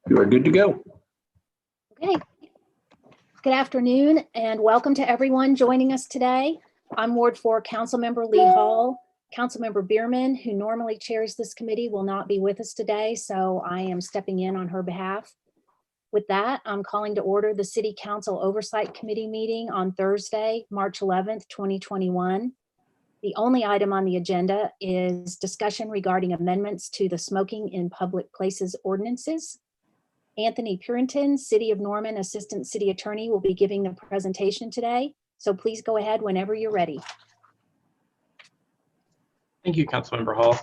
You are good to go. Okay. Good afternoon and welcome to everyone joining us today. I'm Ward 4 Councilmember Lee Hall. Councilmember Bierman, who normally chairs this committee, will not be with us today, so I am stepping in on her behalf. With that, I'm calling to order the City Council Oversight Committee meeting on Thursday, March 11th, 2021. The only item on the agenda is discussion regarding amendments to the smoking in public places ordinances. Anthony Purinton, City of Norman Assistant City Attorney, will be giving the presentation today. So please go ahead whenever you're ready. Thank you, Councilmember Hall.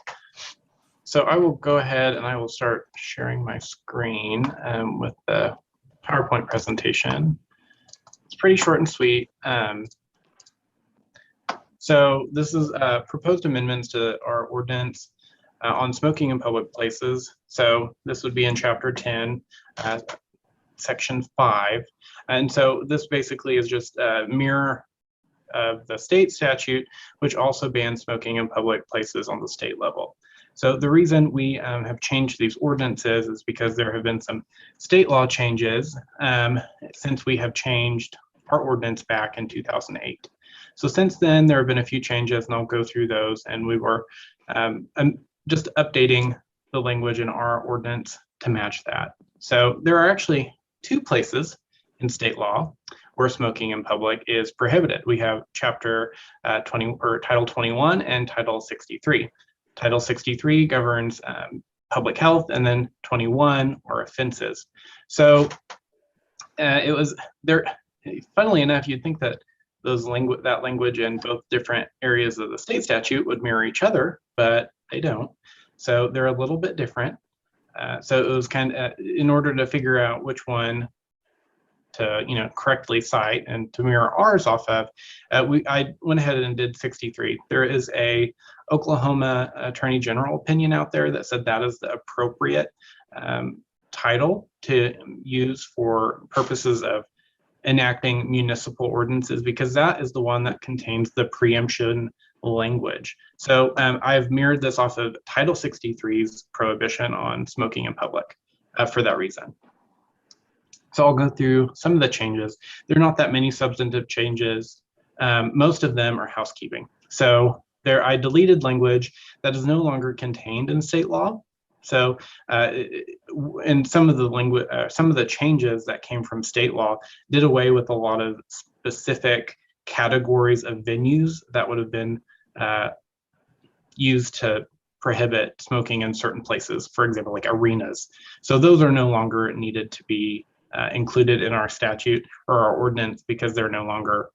So I will go ahead and I will start sharing my screen with the PowerPoint presentation. It's pretty short and sweet. So this is proposed amendments to our ordinance on smoking in public places. So this would be in Chapter 10, Section 5. And so this basically is just a mirror of the state statute, which also bans smoking in public places on the state level. So the reason we have changed these ordinances is because there have been some state law changes since we have changed our ordinance back in 2008. So since then, there have been a few changes, and I'll go through those. And we were just updating the language in our ordinance to match that. So there are actually two places in state law where smoking in public is prohibited. We have Chapter 20 or Title 21 and Title 63. Title 63 governs public health, and then 21 are offenses. So it was there. Funnily enough, you'd think that that language in both different areas of the state statute would mirror each other, but they don't. So they're a little bit different. So it was kind of in order to figure out which one to correctly cite and to mirror ours off of, I went ahead and did 63. There is a Oklahoma Attorney General opinion out there that said that is the appropriate title to use for purposes of enacting municipal ordinances, because that is the one that contains the preemption language. So I've mirrored this off of Title 63's prohibition on smoking in public for that reason. So I'll go through some of the changes. There are not that many substantive changes. Most of them are housekeeping. So I deleted language that is no longer contained in state law. So and some of the changes that came from state law did away with a lot of specific categories of venues that would have been used to prohibit smoking in certain places, for example, like arenas. So those are no longer needed to be included in our statute or our ordinance because they're no longer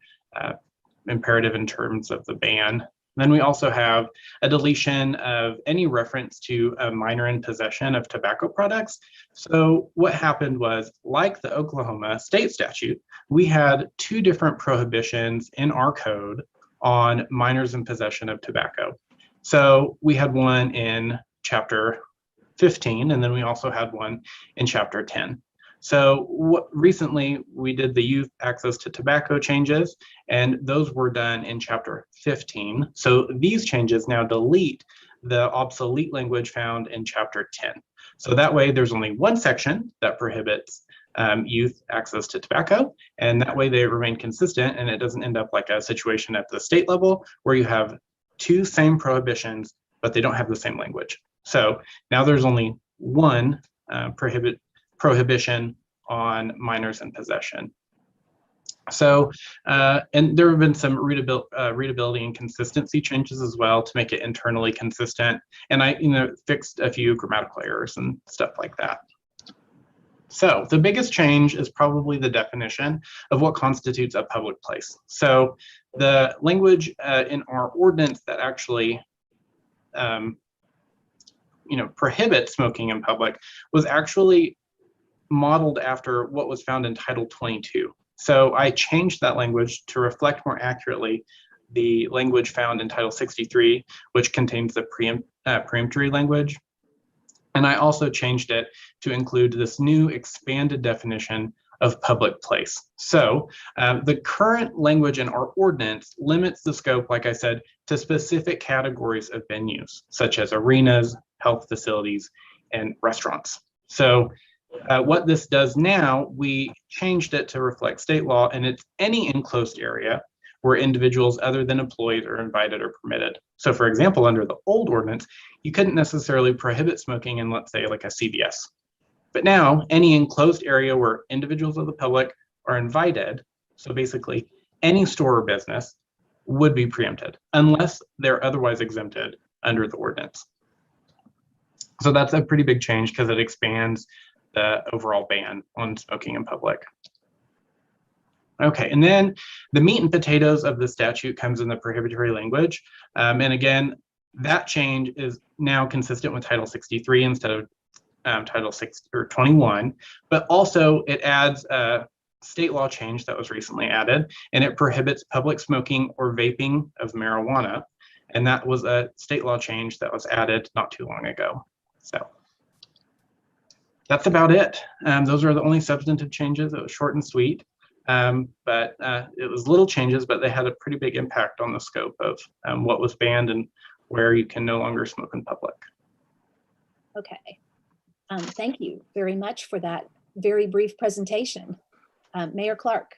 imperative in terms of the ban. Then we also have a deletion of any reference to a minor in possession of tobacco products. So what happened was, like the Oklahoma state statute, we had two different prohibitions in our code on minors in possession of tobacco. So we had one in Chapter 15, and then we also had one in Chapter 10. So recently we did the youth access to tobacco changes, and those were done in Chapter 15. So these changes now delete the obsolete language found in Chapter 10. So that way there's only one section that prohibits youth access to tobacco, and that way they remain consistent, and it doesn't end up like a situation at the state level where you have two same prohibitions, but they don't have the same language. So now there's only one prohibition on minors in possession. So, and there have been some readability and consistency changes as well to make it internally consistent. And I, fixed a few grammatical errors and stuff like that. So the biggest change is probably the definition of what constitutes a public place. So the language in our ordinance that actually prohibits smoking in public was actually modeled after what was found in Title 22. So I changed that language to reflect more accurately the language found in Title 63, which contains the preemptory language. And I also changed it to include this new expanded definition of public place. So the current language in our ordinance limits the scope, like I said, to specific categories of venues, such as arenas, health facilities, and restaurants. So What this does now, we changed it to reflect state law, and it's any enclosed area where individuals other than employees are invited or permitted. So for example, under the old ordinance, you couldn't necessarily prohibit smoking in, let's say, like a CVS. But now, any enclosed area where individuals of the public are invited, so basically any store or business, would be preempted unless they're otherwise exempted under the ordinance. So that's a pretty big change because it expands the overall ban on smoking in public. Okay, and then the meat and potatoes of the statute comes in the prohibitory language. And again, that change is now consistent with Title 63 instead of Title 6 or 21, but also it adds a state law change that was recently added, and it prohibits public smoking or vaping of marijuana. And that was a state law change that was added not too long ago. So that's about it. Those are the only substantive changes. It was short and sweet, but it was little changes, but they had a pretty big impact on the scope of what was banned and where you can no longer smoke in public. Okay. Thank you very much for that very brief presentation. Mayor Clark.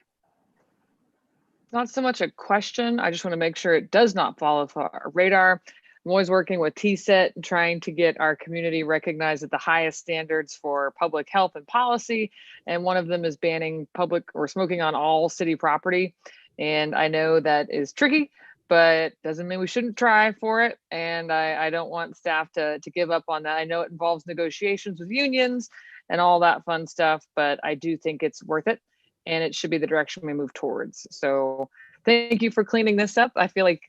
Not so much a question. I just want to make sure it does not fall off our radar. I'm always working with TSET and trying to get our community recognized at the highest standards for public health and policy. And one of them is banning public or smoking on all city property. And I know that is tricky, but doesn't mean we shouldn't try for it. And I don't want staff to give up on that. I know it involves negotiations with unions and all that fun stuff, but I do think it's worth it. And it should be the direction we move towards. So thank you for cleaning this up. I feel like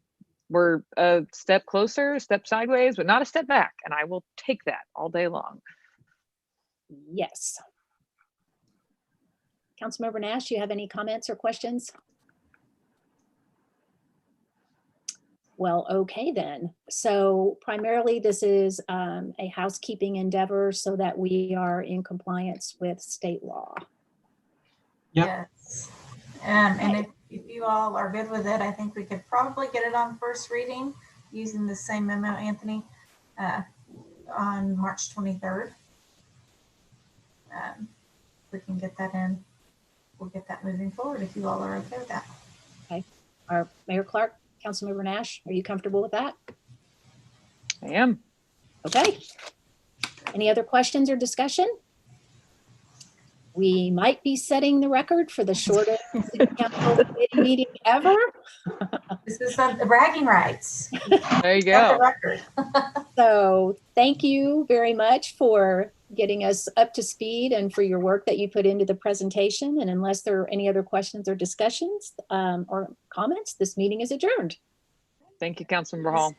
we're a step closer, a step sideways, but not a step back. And I will take that all day long. Yes. Councilmember Nash, do you have any comments or questions? Well, okay then. So primarily this is a housekeeping endeavor so that we are in compliance with state law. Yep. Yes. And if you all are good with it, I think we could probably get it on first reading using the same memo, Anthony, on March 23rd. We can get that in. We'll get that moving forward if you all are okay with that. Okay. Our Mayor Clark, Councilmember Nash, are you comfortable with that? I am. Okay. Any other questions or discussion? We might be setting the record for the shortest city council meeting ever. This is the bragging rights. There you Set the go. record. So thank you very much for getting us up to speed and for your work that you put into the presentation. And unless there are any other questions or discussions or comments, this meeting is adjourned. Thank you, Councilmember Hall.